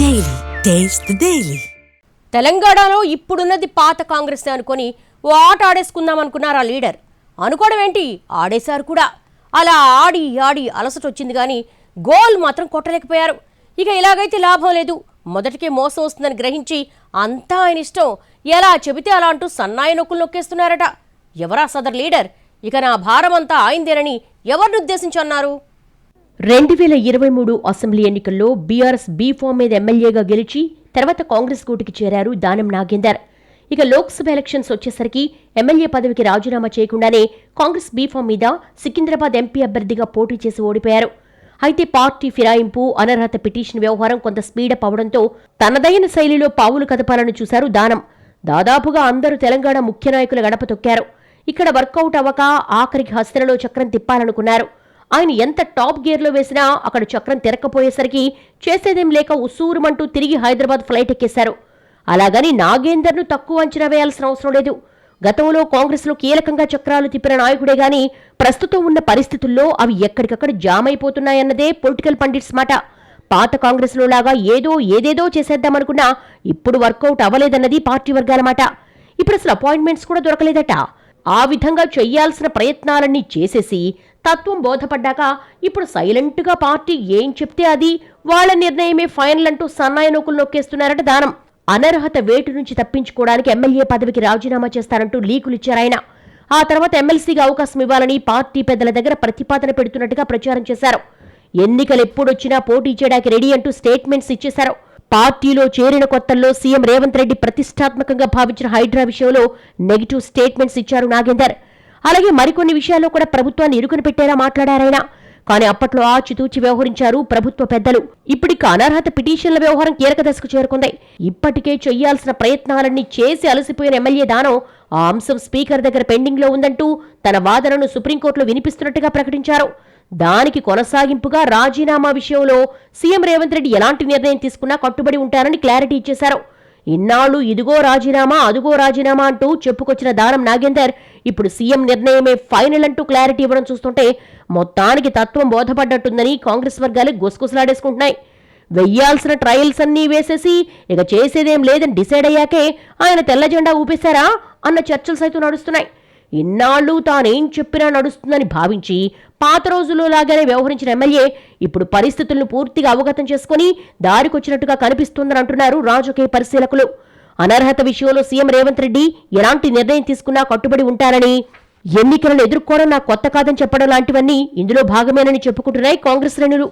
Daily taste the daily. తెలంగాణలో ఇప్పుడున్నది పాత కాంగ్రెస్ అనుకొని ఓ ఆట ఆడేసుకుందాం అనుకున్నారు ఆ లీడర్. అనుకోవడం ఏంటి, ఆడేశారు కూడా. అలా ఆడి ఆడి అలసటొచ్చింది కానీ గోల్ మాత్రం కొట్టలేకపోయారు. ఇక ఇలాగైతే లాభం లేదు, మొదటికే మోసం వస్తుందని గ్రహించి అంతా ఆయన ఇష్టం, ఎలా చెబితే అలా అంటూ సన్నాయి నొక్కులు నొక్కేస్తున్నారట. ఎవరా సదర్ లీడర్? ఇక నా భారం అంతా ఆయిందేనని ఎవరిని ఉద్దేశించి అన్నారు? 2023 అసెంబ్లీ ఎన్నికల్లో బీఆర్ఎస్ బీ ఫామ్ మీద ఎమ్మెల్యేగా గెలిచి తర్వాత కాంగ్రెస్ గూటికి చేరారు దానం నాగేందర్. ఇక లోక్సభ ఎలక్షన్స్ వచ్చేసరికి ఎమ్మెల్యే పదవికి రాజీనామా చేయకుండానే కాంగ్రెస్ బీ ఫామ్ మీద సికింద్రాబాద్ ఎంపీ అభ్యర్థిగా పోటీ చేసి ఓడిపోయారు. అయితే పార్టీ ఫిరాయింపు, అనర్హత పిటిషన్ వ్యవహారం కొంత స్పీడప్ అవడంతో తనదైన శైలిలో పావులు కదపాలని చూశారు దానం. దాదాపుగా అందరూ తెలంగాణ ముఖ్య నాయకుల గడప తొక్కారు. ఇక్కడ వర్కౌట్ అవ్వక ఆఖరికి హస్తనలో చక్రం తిప్పాలనుకున్నారు. ఆయన ఎంత టాప్ గేర్లో వేసినా అక్కడ చక్రం తిరక్కపోయేసరికి చేసేదేం లేక ఉసూరుమంటూ తిరిగి హైదరాబాద్ ఫ్లైట్ ఎక్కేశారు. అలాగని నాగేందర్ను తక్కువ అంచనా వేయాల్సిన అవసరం లేదు. గతంలో కాంగ్రెస్లో కీలకంగా చక్రాలు తిప్పిన నాయకుడే గాని ప్రస్తుతం ఉన్న పరిస్థితుల్లో అవి ఎక్కడికక్కడ జామ్ అయిపోతున్నాయన్నదే పొలిటికల్ పండిట్స్ మాట. పాత కాంగ్రెస్లో లాగా ఏదేదో చేసేద్దామనుకున్నా ఇప్పుడు వర్కౌట్ అవ్వలేదన్నది పార్టీ వర్గాల మాట. ఇప్పుడు అసలు అపాయింట్మెంట్స్ కూడా దొరకలేదట. ఆ విధంగా చెయ్యాల్సిన ప్రయత్నాలన్నీ చేసేసి తత్వం బోధపడ్డాక ఇప్పుడు సైలెంట్గా పార్టీ ఏం చెప్తే అది వాళ్ల నిర్ణయమే ఫైనల్ అంటూ సన్నాయి నొక్కులు నొక్కేస్తున్నారట దానం. అనర్హత వేటు నుంచి తప్పించుకోవడానికి ఎమ్మెల్యే పదవికి రాజీనామా చేస్తారంటూ లీకులిచ్చారాయన. ఆ తర్వాత ఎమ్మెల్సీగా అవకాశం ఇవ్వాలని పార్టీ పెద్దల దగ్గర ప్రతిపాదన పెడుతున్నట్టుగా ప్రచారం చేశారు. ఎన్నికలు ఎప్పుడొచ్చినా పోటీ చేయడానికి రెడీ అంటూ స్టేట్మెంట్స్ ఇచ్చేశారు. పార్టీలో చేరిన కొత్తల్లో సీఎం రేవంత్ రెడ్డి ప్రతిష్టాత్మకంగా భావించిన హైడ్రా విషయంలో నెగిటివ్ స్టేట్మెంట్స్ ఇచ్చారు నాగేందర్. అలాగే మరికొన్ని విషయాల్లో కూడా ప్రభుత్వాన్ని ఇరుకుని పెట్టేలా మాట్లాడారాయన. కానీ అప్పట్లో ఆచితూచి వ్యవహరించారు ప్రభుత్వ పెద్దలు. ఇప్పటికి అనర్హత పిటిషన్ల వ్యవహారం కీలక దశకు చేరుకుంది. ఇప్పటికే చెయ్యాల్సిన ప్రయత్నాలన్నీ చేసి అలసిపోయిన ఎమ్మెల్యే దానం ఆ అంశం స్పీకర్ దగ్గర పెండింగ్ లో ఉందంటూ తన వాదనను సుప్రీంకోర్టులో వినిపిస్తున్నట్టుగా ప్రకటించారు. దానికి కొనసాగింపుగా రాజీనామా విషయంలో సీఎం రేవంత్ రెడ్డి ఎలాంటి నిర్ణయం తీసుకున్నా కట్టుబడి ఉంటారని క్లారిటీ ఇచ్చేశారు. ఇన్నాళ్లు ఇదిగో రాజీనామా అదుగో రాజీనామా అంటూ చెప్పుకొచ్చిన దానం నాగేందర్ ఇప్పుడు సీఎం నిర్ణయమే ఫైనల్ అంటూ క్లారిటీ ఇవ్వడం చూస్తుంటే మొత్తానికి తత్వం బోధపడ్డట్టుందని కాంగ్రెస్ వర్గాలు గుసగుసలాడేసుకుంటున్నాయి. వెయ్యాల్సిన ట్రయల్స్ అన్నీ వేసేసి ఇక చేసేదేం లేదని డిసైడ్ అయ్యాకే ఆయన తెల్ల జెండా ఊపేశారా అన్న చర్చలు సైతం నడుస్తున్నాయి. ఇన్నాళ్లు తానేం చెప్పినా నడుస్తుందని భావించి పాత రోజుల్లో లాగానే వ్యవహరించిన ఎమ్మెల్యే ఇప్పుడు పరిస్థితులను పూర్తిగా అవగతం చేసుకుని దారికొచ్చినట్టుగా కనిపిస్తుందని అంటున్నారు రాజకీయ పరిశీలకులు. అనర్హత విషయంలో సీఎం రేవంత్ రెడ్డి ఎలాంటి నిర్ణయం తీసుకున్నా కట్టుబడి ఉంటారని, ఎన్నికలను ఎదుర్కోవడం నా కొత్త కాదని చెప్పడం లాంటివన్నీ ఇందులో భాగమేనని చెప్పుకుంటున్నాయి కాంగ్రెస్ శ్రేణులు.